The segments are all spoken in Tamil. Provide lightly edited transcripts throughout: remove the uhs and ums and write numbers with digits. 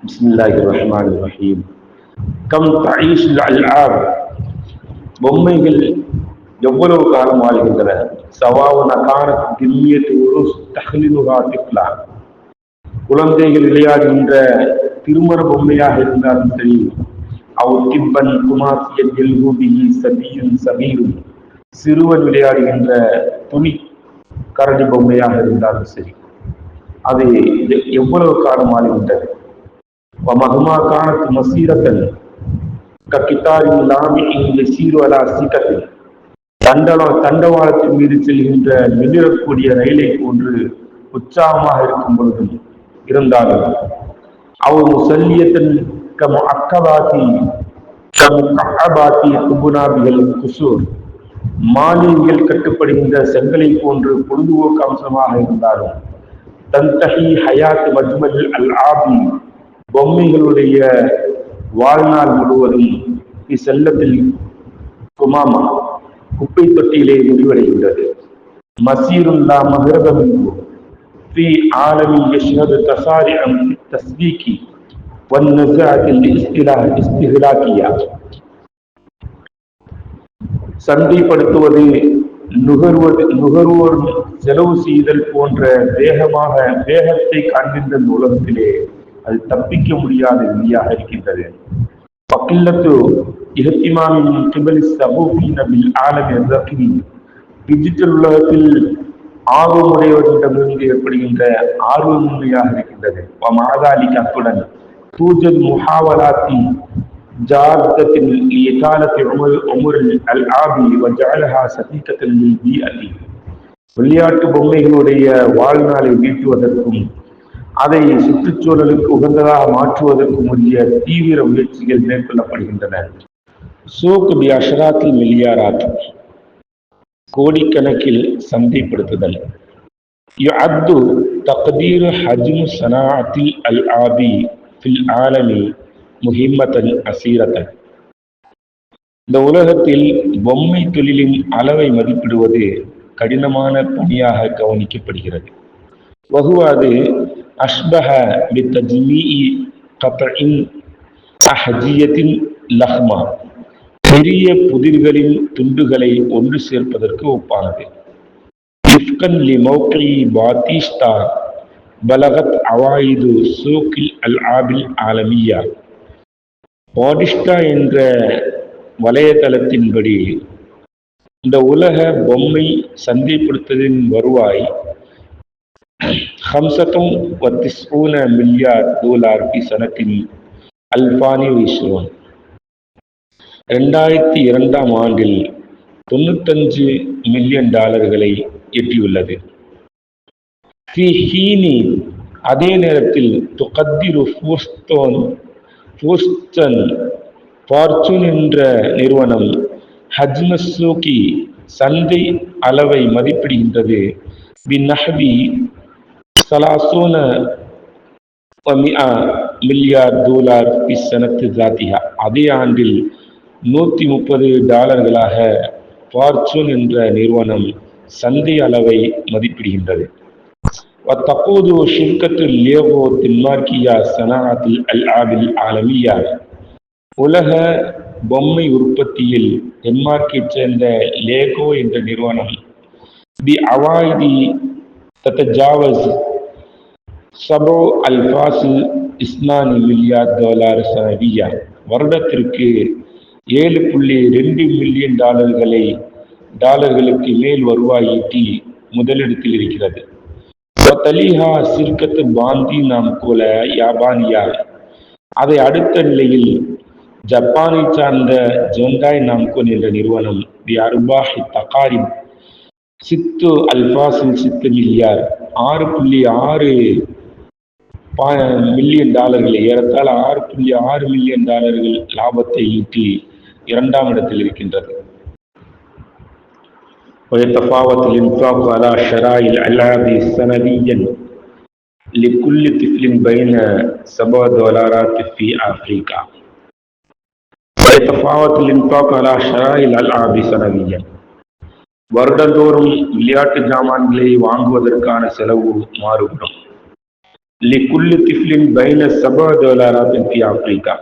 بسم الله الرحمن الرحيم كم تعيش الألعاب பொம்மைகள் எவ்வளவு காலம் வாழ்கின்றன சவாவுன கானத் தில்லியத்து ஒரு தஹ்லிலுஹா திஃப்லா குழந்தைகள் விளையாடுகின்ற திருமண பொம்மையாக இருந்தாலும் சரி அவ் திப்பன் குமாசியன் எல்ஹூபிஹி சபியுன் சபீரும் சிறுவன் விளையாடுகின்ற துணி கரடி பொம்மையாக இருந்தாலும் சரி அது எவ்வளவு காலம் வாழ்கின்றது ومهما كانت مسيرة كقطار لامع يسير على سكة தண்டவாளத்தின் மீது செல்கின்ற மிளிரக்கூடிய ரயிலை போன்று உற்சாகமாக இருக்கும் பொழுதும் இருந்தாலும் அவர் முசல்லியத்தின் துபுனாபிகள் குசூர் மாளிகைகள் கட்டுப்படுகின்ற செங்கலை போன்று பொழுதுபோக்கு அம்சமாக இருந்தாலும் தன்தஹி ஹயாத் மஜ்மல் அல் ஆபி பொம்மைகளுடைய வாழ்நாள் முழுவதும் இச்செல்லத்தில் குமாமா குப்பை தொட்டியிலே முடிவடைகின்றது மசீருல்லா மஹரதம் في عالم يشهد تسارعا في التسبيك والنزاعة الاستهلاكية சந்தைப்படுத்துவது நுகர்வோர் செலவு செய்தல் போன்ற வேகத்தை காண்கின்ற உலகத்திலே அது தப்பிக்க முடியாத விதியாக இருக்கின்றது பக்கில்லத்து இஹ்திமாமின் கிபலி ஸபூஃபீன பில் ஆலமி ர்ரகீம் டிஜிட்டல் உலகத்தில் ஆர்வமுடையவர்களிடமிருந்து ஏற்படுகின்ற ஆர்வமின்மையாக இருக்கின்றது மாதாலிக் அத்துடன் தூஜத் முஹாவலாத்தி ஜாதத்தின் இதாலத்தி உமர் அல் ஆபி வஜஅலஹா சதீகத்தன் லில் பீஅத்தி விளையாட்டு பொம்மைகளுடைய வாழ்நாளை நீட்டுவதற்கும் அதை சுற்றுச்சூழலுக்கு உகந்ததாக மாற்றுவதற்கும் உரிய தீவிர முயற்சிகள் மேற்கொள்ளப்படுகின்றன சோக் பி அஷராத்தில் மில்லியாராத் கோடிக்கணக்கில் சந்தைப்படுத்துதல் யுஅத்து தக்தீர் ஹஜ்மு ஸனாஅத்தில் அல் ஆபி ஃபில் ஆலமி முஹிம்மத்தன் அசீரத்தன் இந்த உலகத்தில் பொம்மை தொழிலின் அளவை மதிப்பிடுவது கடினமான பணியாக கவனிக்கப்படுகிறது வகுவாது அஷ்பஹ பித்தஜ்மீஇ கத்இன் அஹ்ஜியத்தின் லஹ்மா பெரிய புதிர்களின் துண்டுகளை ஒன்று சேர்ப்பதற்கு ஒப்பானது இஃப்கன் லி மௌகி பாத்திஸ்தா பலகத் அவாயிது சூக்கில் அல் ஆபில் ஆலமியா பாடிஸ்டா என்ற வலையதளத்தின்படி இந்த உலக பொம்மை சந்தைப்படுத்துவதின் வருவாய் $95 மில்லியன் في سنة 2020 2002 ஆண்டில் $95 மில்லியன் எட்டியுள்ளது அதே நேரத்தில் துகத்திரு ஃபார்ச்சூன் என்ற நிறுவனம் ஹஜ்மஸ்ஸூகி சந்தை அளவை மதிப்பிடுகின்றது பின்னஹவி $30 மில்லியன் في السنة ذاتها அதே ஆண்டில் $130 ஃபார்ச்சூன் என்ற நிறுவனம் சந்தை அளவை மதிப்பிடுகின்றது وتقود شركة ليغو الدنماركية صناعة الألعاب العالمية உலக பொம்மை உற்பத்தியில் டென்மார்க்கை சேர்ந்த லேகோ என்ற நிறுவனம் பி அவாயிதி தத்தஜாவஸ் $7.2 மில்லியன் சனவியா வருடத்திற்கு $7.2 மில்லியன் டாலர்களுக்கு மேல் வருவாய் ஈட்டி முதலிடத்தில் இருக்கிறது தலிஹா சிர்கத் பாந்தி நாம் போல யாபானியா அதை அடுத்த நிலையில் ஜப்பானை சார்ந்த ஜோண்டாய் நாம்கோன் என்ற நிறுவனம் பி அர்பாஹி தகாரிப் $6.6 மில்லியன் $6.6 மில்லியன் ஏறத்தாழ $6.6 மில்லியன் லாபத்தை ஈட்டி இரண்டாம் இடத்தில் இருக்கின்றது ويتفاوت الإنفاق على شراء الألعاب سنويا لكل طفل بين $7 في أفريقيا ويتفاوت الإنفاق على شراء الألعاب سنويا வருடந்தோறும் விளையாட்டு ஜாமான்களை வாங்குவதற்கான செலவு மாறுபடும் லிகுல்லி திஃப்லின் பைன $7 ஃபி ஆப்பிரிக்கா.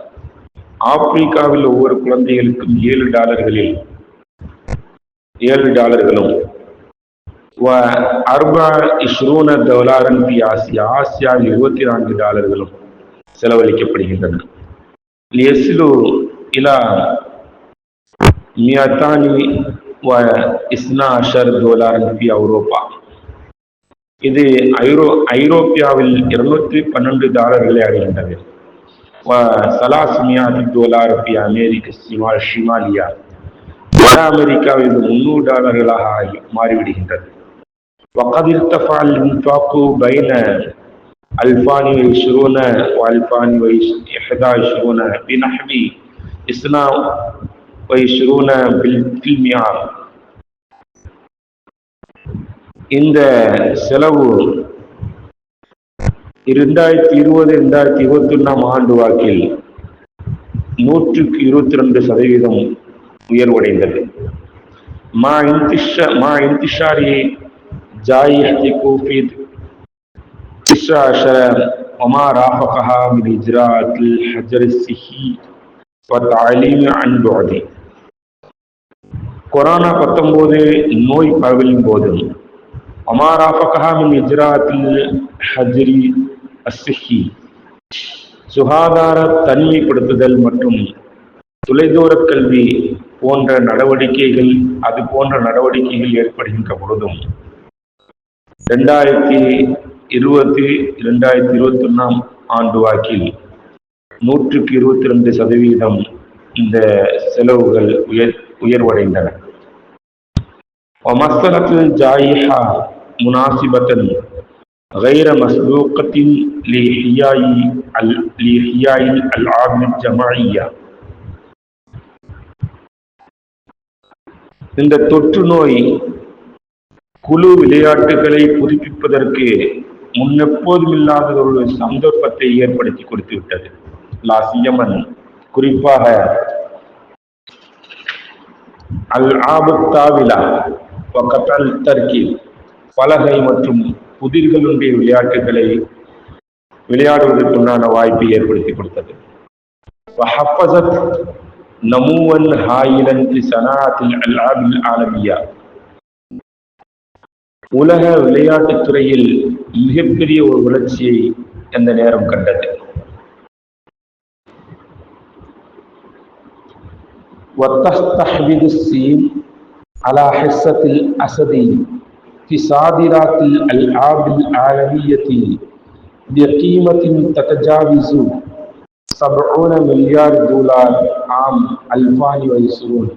ஆப்பிரிக்காவில் ஒவ்வொரு குழந்தைகளுக்கும் $7களும் $24 ஃபி ஆசியா, ஆசியாவில் $24 செலவழிக்கப்படுகின்றன. லியஸ்லு இலா $212 ஃபி ஐரோப்பா. இது ஐரோப்பியாவில் $212 அடைகின்றது. $300 ஃபி அமெரிக்க ஷிமாலியா. வட அமெரிக்காவில் இது $300 மாறிவிடுகின்றது. وقد ارتفع الانفاق بين 2020 و2021 بنحو 22%. இந்த செலவு 2020-2021 ஆண்டு வாக்கில் 122% உயர்வடைந்தது. மா இன்திஷாரி ஜாயிஹத்தி கோவிட் 19 وما رافقها من إجراءات الحجر الصحي والتعليم عن بعد. கொரோனா 19 நோய் பரவலின் போதும் وما رافقها من إجراءات الحجر الصحي சுகாதார தனிமைப்படுத்துதல் மற்றும் தொலைதூர கல்வி போன்ற நடவடிக்கைகள் ஏற்படுகின்ற பொழுதும் 2020-2021 ஆண்டு வாக்கில் 122% இந்த செலவுகள் உயர்வடைந்தன. ومثلت الجائحة مناسبة غير مسبوقة لإحياء الألعاب الجماعية. இந்த தொற்று நோய் குழு விளையாட்டுகளை புதுப்பிப்பதற்கு முன்னெப்போதுமில்லாத ஒரு சந்தர்ப்பத்தை ஏற்படுத்தி கொடுத்துவிட்டது. லாசியமன் குறிப்பாக அல்-ஆபுத்தாவிலா வகத்தல் தர்கி பலகை மற்றும் புதிர்களுடைய விளையாட்டுகளை விளையாடுவதற்குண்டான வாய்ப்பை ஏற்படுத்தி கொடுத்தது. وحفزت نموا هائلا لصناعة الألعاب العالمية. உலக விளையாட்டுத் துறையில் மிகப்பெரிய ஒரு வளர்ச்சியை அந்த நேரம் கண்டது. وتستحوذ الصين على حصة الأسد في صادرات الألعاب العالمية بقيمة تتجاوز $70 مليار عام 2020.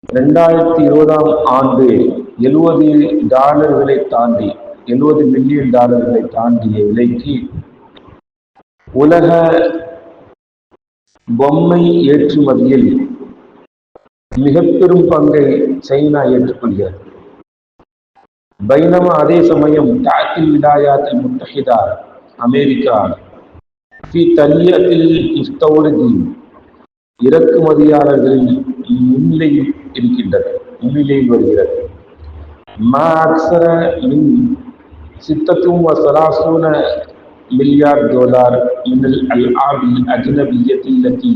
2020 ஆண்டு $70 மில்லியன் தாண்டிய விலைக்கு உலக பொம்மை ஏற்றுமதியில் மிக பெரும் பங்கை சைனா ஏற்றுக்கொள்கிறது. பைனமா அதே சமயம் தாக்கில் விலாயாத்தில் முத்தஹிதா அமெரிக்கா ஃபி தலியத்தில் முஸ்தவரிதீன் இறக்குமதியாளர்களின் முன்னிலையில் வருகிறது. மா அக்ஸர மின் $36 مليار من الألعاب الأجنبية التي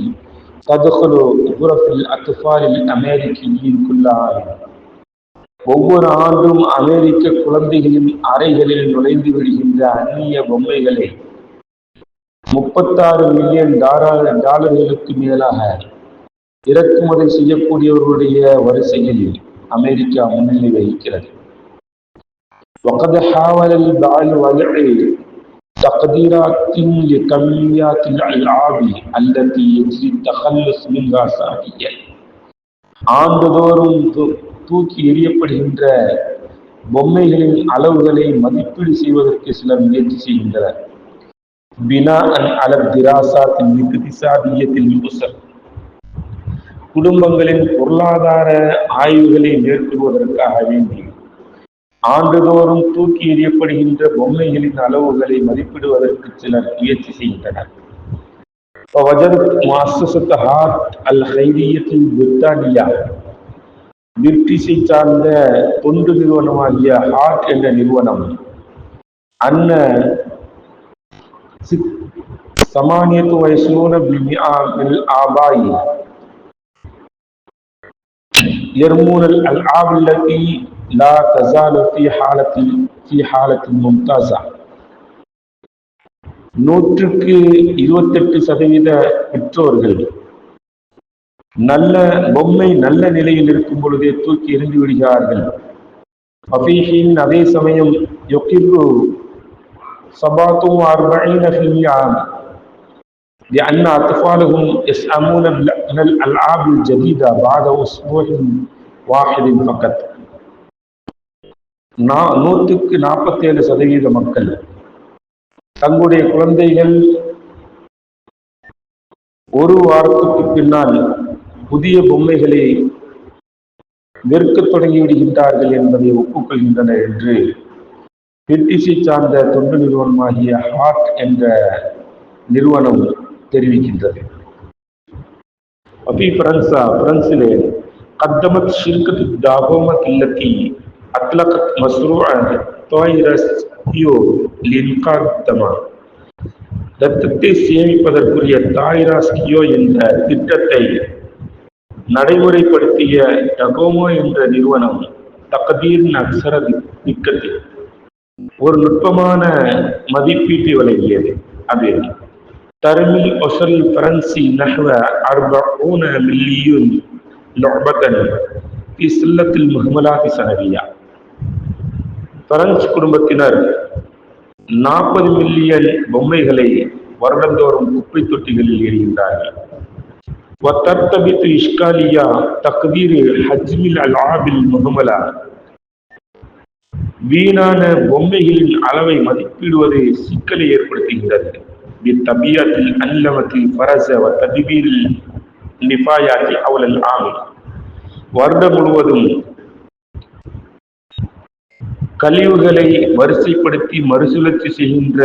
تدخل غرف الأطفال الأمريكيين كل عام. ஒவ்வொரு ஆண்டும் அமெரிக்க குழந்தைகளின் அறைகளில் நுழைந்து விடுகின்ற அந்நிய பொம்மைகளை $36 மில்லியன் மேலாக இறக்குமதி செய்யக்கூடியவர்களுடைய வரிசையில் அமெரிக்கா முன்னிலை வகிக்கிறது. وقد حاول البعض وضع تقديرات لكميات الألعاب التي يجري التخلص منها سنويا. ஆண்டுதோறும் தூக்கி எறியப்படுகின்ற பொம்மைகளின் அளவுகளை மதிப்பீடு செய்வதற்கு சிலர் முயற்சி செய்கின்றனர். பினாஅன் அலா திராசாத்தின் இக்திசாதிய்யத்தில் முஸர். குடும்பங்களின் பொருளாதார ஆய்வுகளை மேற்கொள்வதற்காக வேண்டி ஆண்டுதோறும் தூக்கி எறியப்படுகின்ற பொம்மைகளின் அளவுகளை மதிப்பிடுவதற்கு சிலர் முயற்சி செய்கின்றனர். பிரிட்டிஷை சார்ந்த தொண்டு நிறுவனமாகிய ஹார்ட் என்ற நிறுவனம் 28 بالمئة من الآباء يرمون الألعاب التي لا تزال في حالة ممتازة. 28% பெற்றோர்கள் நல்ல பொம்மை நல்ல நிலையில் இருக்கும் பொழுதே தூக்கி எறிந்து விடுகிறார்கள். அஃபீஹின் அதே சமயம் யுகிர்ரு 47% لأن أطفالهم يسأمون من الألعاب الجديدة بعد أسبوع واحد فقط. 147% மக்கள் தங்களுடைய குழந்தைகள் ஒரு வாரத்துக்கு பின்னால் புதிய பொம்மைகளை வெறுக்கத் தொடங்கிவிடுகின்றார்கள் என்பதை ஒப்புக்கொள்கின்றனர் என்று பிரிட்டிஷை சார்ந்த தொண்டு நிறுவனமாகிய ஹார்ட் என்ற நிறுவனம் தெரிவிக்கின்றது. अभी फ्रांस ने قدمت شركة داغومة التي أطلقت مشروع طائرة سكيو لإنقاذ الدماء. இரத்தத்தை சேமிப்பதற்குரிய தாயிரா ஸ்கியோ என்ற திட்டத்தை நடைமுறைப்படுத்திய டகோமோ என்ற நிறுவனம் தக்தீரின் அக்ஸர திக்கத்தில் ஒரு நுட்பமான மதிப்பீட்டை வழங்கியது. அது தர்மி ஒசல் பிரான்சி நஹ்வ 40 மில்லியன் லொபதன் في سلة المهملات سنوية. பிரெஞ்சு குடும்பத்தினர் 40 மில்லியன் பொம்மைகளை வருடந்தோறும் குப்பை தொட்டிகளில் எறிகின்றார்கள். وترتبط إشكالية تقدير حجم الألعاب المهملة. வீணான பொம்மைகளின் அளவை மதிப்பிடுவது சிக்கலை ஏற்படுத்துகின்றது. بطبيعة الأنلمة الفرز وتدبير النفايات حول العام. வருடம் முழுவதும் கழிவுகளை வரிசைப்படுத்தி மறுசுழற்சி செய்கின்ற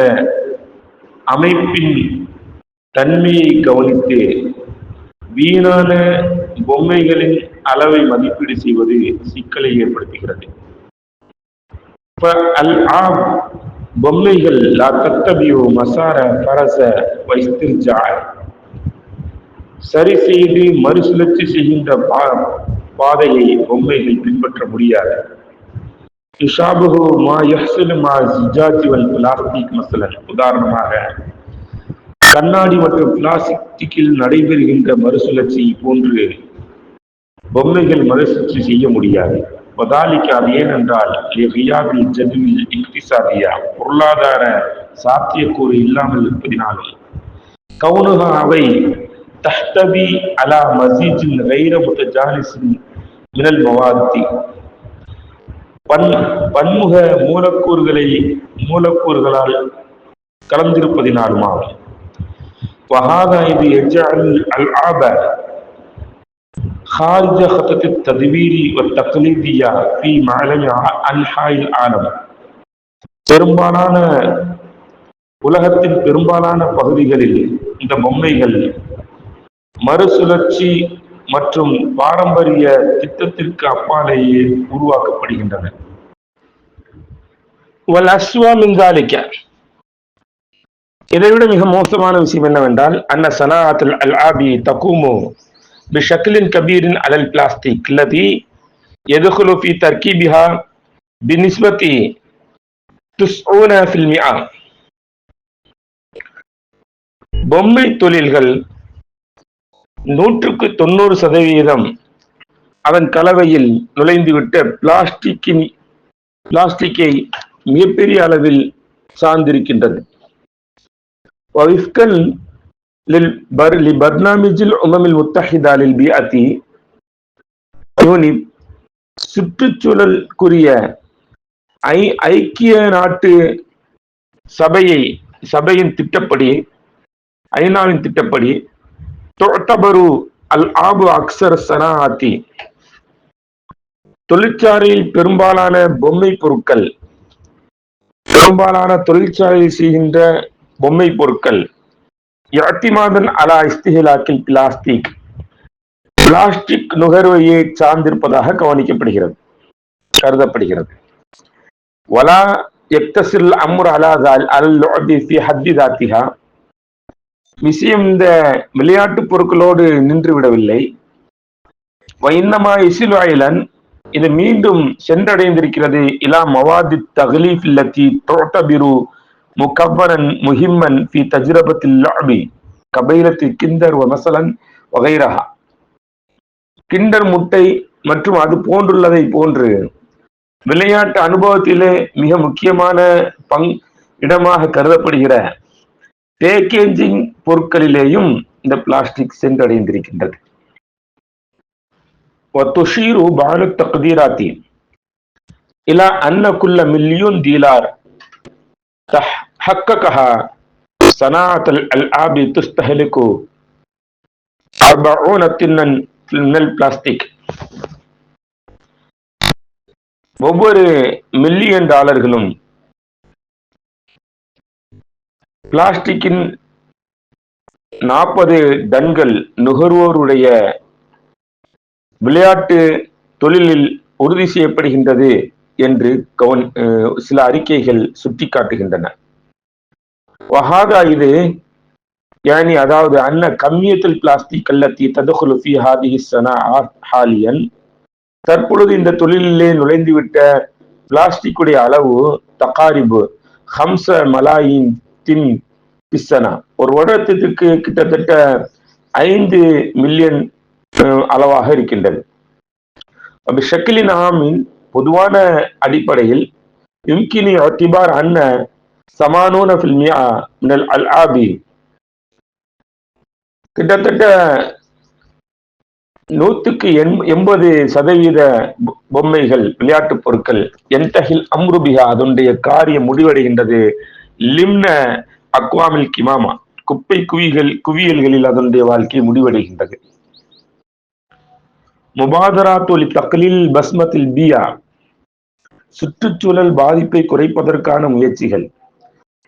அமைப்பின் தன்மையை கவனித்து வீணான பொம்மைகளின் அளவை மதிப்பீடு செய்வது சிக்கலை ஏற்படுத்துகிறது. பொம்மைகள் மசார பரச வைஸ்திர்ஜா சரி செய்து மறுசுழற்சி செய்கின்ற பாதையை பொம்மைகள் பின்பற்ற முடியாது. உதாரணமாக கண்ணாடி மற்றும் பிளாஸ்டிக்கில் நடைபெறுகின்ற மறுசுழற்சி போன்று பொம்மைகள் மறுசுழற்சி செய்ய முடியாது. வதாலிக்கு அது ஏனென்றால் பொருளாதார சாத்தியக்கூறு இல்லாமல் இருப்பதினாலும் கவுனுகா அவை தஹ்தவி அலா மஸீஜின் கைர முத்தஜானிஸின் மினல் மவாதி பன்முக மூலக்கூறுகளால் கலந்திருப்பதினாலுமாகும். வஹாதா இது யஜ்அல் அல்ஆப خارج خطة التدبير والتقليدية في معلم أنحاء العالم. பெரும்பாலான உலகத்தின் பெரும்பாலான பகுதிகளில் இந்த பொம்மைகள் மறுசுழற்சி மற்றும் பாரம்பரிய திட்டத்திற்கு அப்பாலேயே உருவாக்கப்படுகின்றன. இதைவிட மிக மோசமான விஷயம் என்னவென்றால் அன்ன சனாஅத்துல் அல்ஆபி தகூமு بشكل كبير على البلاستيك الذي يدخل في تركيبها بنسبة 90%. பொம்மை தொழில்கள் 90% அதன் கலவையில் நுழைந்துவிட்ட பிளாஸ்டிக்கை மிகப்பெரிய அளவில் சார்ந்திருக்கின்றது. لبرنامج الأمم المتحدة للبيئة யூனிப் சுற்றுச்சூழலுக்குரிய ஐக்கிய நாட்டு சபையின் திட்டப்படி ஐநாவின் திட்டப்படி துஅ்தபரு அல்ஆபு அக்ஸர் ஸனாஅத்தி தொழிற்சாலையில் பெரும்பாலான பொம்மை பொருட்கள் தொழிற்சாலையில் செய்கின்ற பொம்மை பொருட்கள் இஅ்திமாதன் அலா இஸ்திஹ்லாக்கில் பிளாஸ்டிக் நுகர்வையை சார்ந்திருப்பதாக கருதப்படுகிறது. வலா எக்தசில் அம்ர் அலாதால் அல் ஃபி ஹத்தி தாத்திஹா, விஷயம் இந்த விளையாட்டு பொருட்களோடு நின்று விடவில்லை. வைன்னமா இசிலுஐலன், இது மீண்டும் சென்றடைந்திருக்கிறது இலா மவாதி தக்லீஃப் இல்லத்தி துஅதபிரு முகவ்வனன் முஹிம்மன் ஃபி தஜ்ரபத்தில் லஅபி கபைலத்தி கிண்டர் வ மஸலன் வகைரஹா. கிண்டர் முட்டை மற்றும் அது போன்றுள்ளதை போன்று விளையாட்டு அனுபவத்திலே மிக முக்கியமான இடமாக கருதப்படுகிற பேக்கேஜிங் பொருட்களிலேயும் இந்த பிளாஸ்டிக் சென்றடைந்திருக்கின்றது. وتشير بعض التقديرات إلى أن كل مليون دولار تحققها صناعة الألعاب تستهلك 40 طنا من البلاستيك. ஒவ்வொரு மில்லியன் டாலர்களும் பிளாஸ்டிக்கின் 40 டன்கள் நுகர்வோருடைய விளையாட்டு தொழிலில் உறுதி செய்யப்படுகின்றது என்று சில அறிக்கைகள் சுட்டிக்காட்டுகின்றன. வஹாதா, இது யானி அதாவது அன்ன கம்மியத்தில் பிளாஸ்டிக் அல்லத்தி ததுகுலு ஃபீ ஹாதிஹி ஸனாஅத் ஹாலியன், தற்பொழுது இந்த தொழிலிலே நுழைந்துவிட்ட பிளாஸ்டிக்குடைய அளவு தகாரிபு 5 மலாயின் தின் பிஸ்ஸனா, ஒரு வருடத்திற்கு கிட்டத்தட்ட 5 மில்லியன் அளவாக இருக்கின்றது. ஷக்கிலின் ஆமின், பொதுவான அடிப்படையில் யும்கினி அத்திபார் அன்ன 80% மினல் அல்ஆபி, கிட்டத்தட்ட 180% பொம்மைகள் விளையாட்டு பொருட்கள் என்தஹில் அம்ருபிஹா, அதனுடைய காரியம் முடிவடைகின்றது லிம்ன அக்வாமில் கிமாமா, குப்பை குவியல்களில் அதனுடைய வாழ்க்கை முடிவடைகின்றது. முபாதராத்துல் தக்லீல் பஸ்மத்தில் பியா, சுற்றுச்சூழல் பாதிப்பை குறைப்பதற்கான முயற்சிகள்.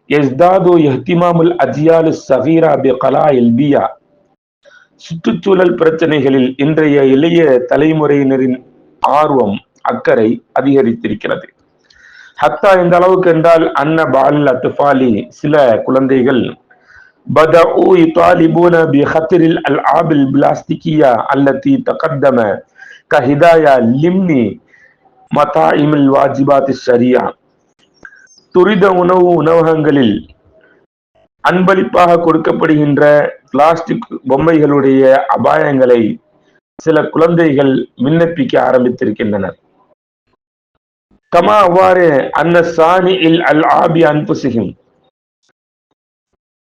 யஸ்தாது இஹ்திமாமுல் அஜ்யாலு ஸகீரா பிகலாயில் பியா, சுற்றுச்சூழல் பிரச்சனைகளில் இன்றைய இளைய தலைமுறையினரின் ஆர்வம் அக்கறை அதிகரித்திருக்கிறது. ஹத்தா இந்த அளவுக்கு என்றால் அன்ன பால் அத்ஃபாலி, சில குழந்தைகள் بدأوا يطالبون بخطر الألعاب البلاستيكية التي تقدم كهدايا لمن مطاعم الواجبات الشريعة. துரித உணவகங்களில் அன்பளிப்பாக கொடுக்கப்படுகின்ற பிளாஸ்டிக் பொம்மைகளுடைய அபாயங்களை சில குழந்தைகள் விண்ணப்பிக்க ஆரம்பித்திருக்கின்றனர். கமா, அவ்வாறு அன்ன சானி இல் அல் ஆபி அன்புசிஹிம்,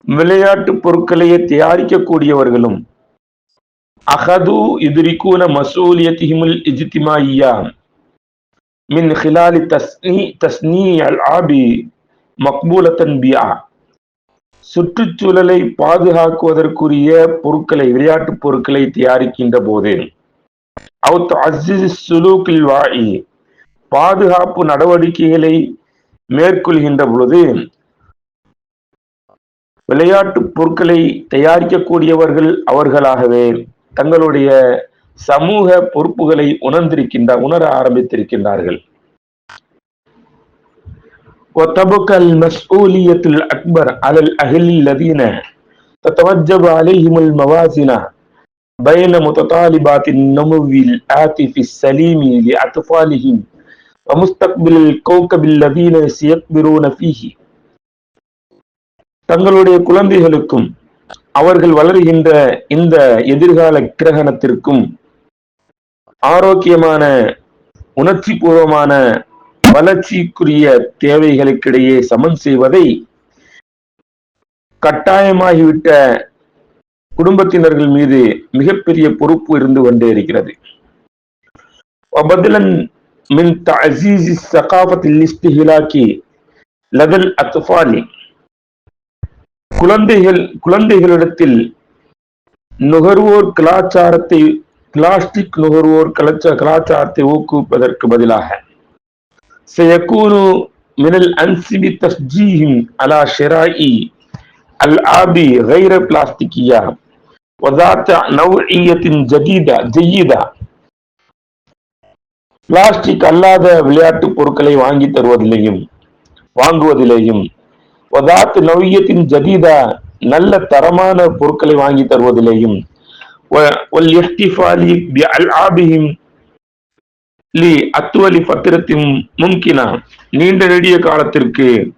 விளையாட்டு பொருட்களையே தயாரிக்கக்கூடியவர்களும் அஹது யுத்ரிகூன மசூலியத்திஹிமுல் இஜ்திமாயியா மின் ஹிலாலி தஸ்னீ அல் ஆபி மக்பூலத்தன் பியா, சுற்றுச்சூழலை பாதுகாக்குவதற்குரிய பொருட்களை, விளையாட்டு பொருட்களை தயாரிக்கின்ற போது பாதுகாப்பு நடவடிக்கைகளை மேற்கொள்கின்ற பொழுது விளையாட்டு பொருட்களை தயாரிக்கக்கூடியவர்கள் அவர்களாகவே தங்களுடைய சமூக பொறுப்புகளை உணர ஆரம்பித்திருக்கின்றார்கள். وتبقى المسؤولية الأكبر على الأهل الذين تتوجب عليهم الموازنة بين متطلبات النمو الآتي السليم لأطفالهم ومستقبل الكوكب الذين سيكبرون فيه. தங்களுடைய குழந்தைகளுக்கும் அவர்கள் வளர்கின்ற இந்த எதிர்கால கிரகணத்திற்கும் ஆரோக்கியமான உணர்ச்சி பூர்வமான வளர்ச்சிக்குரிய தேவைகளுக்கிடையே சமன் செய்வதை கட்டாயமாகிவிட்ட குடும்பத்தினர்கள் மீது மிகப்பெரிய பொறுப்பு இருந்து கொண்டே இருக்கிறது. மின் தஅஸீஸி ஸகாஃபத்தில் இஸ்திஹ்லாகி லதல் அத்ஃபாலி, குழந்தைகளிடத்தில் நுகர்வோர் கலாச்சாரத்தை, பிளாஸ்டிக் நுகர்வோர் கலாச்சாரத்தை ஊக்குவிப்பதற்கு பதிலாக சயகூனு மினல் அன்சிபி தஸ்ஜீஹிம் அலா ஷிராஇ அல்ஆபி கைர பிளாஸ்டிக்கியா வதாத் நவ்இயத்தின் ஜய்யிதா, பிளாஸ்டிக் அல்லாத விளையாட்டு பொருட்களை வாங்கி தருவதிலையும் வாங்குவதிலேயும் வதாத் நவியத்தின் ஜதீதா நல்ல தரமான பொருட்களை வாங்கி தருவதிலேயும் அத்துவலி பத்திரத்தின் மும்கினா நீண்ட நெடிய காலத்திற்கு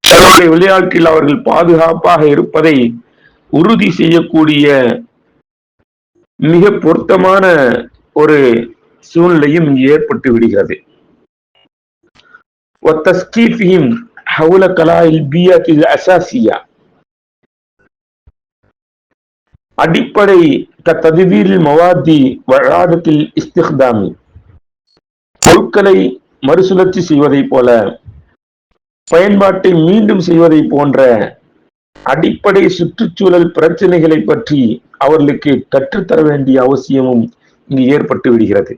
தன்னுடைய விளையாட்டில் அவர்கள் பாதுகாப்பாக இருப்பதை உறுதி செய்யக்கூடிய மிக பொருத்தமான ஒரு சூழ்நிலையும் ஏற்பட்டு விடுகிறது. அடிப்படை ததுவீரில் மவாதி வழாதத்தில் இஸ்திக்தாமி பொருட்களை மறுசுழற்சி செய்வதை போல பயன்பாட்டை மீண்டும் செய்வதை போன்ற அடிப்படை சுற்றுச்சூழல் பிரச்சனைகளை பற்றி அவர்களுக்கு கற்றுத்தர வேண்டிய அவசியமும் இங்கு ஏற்பட்டு விடுகிறது.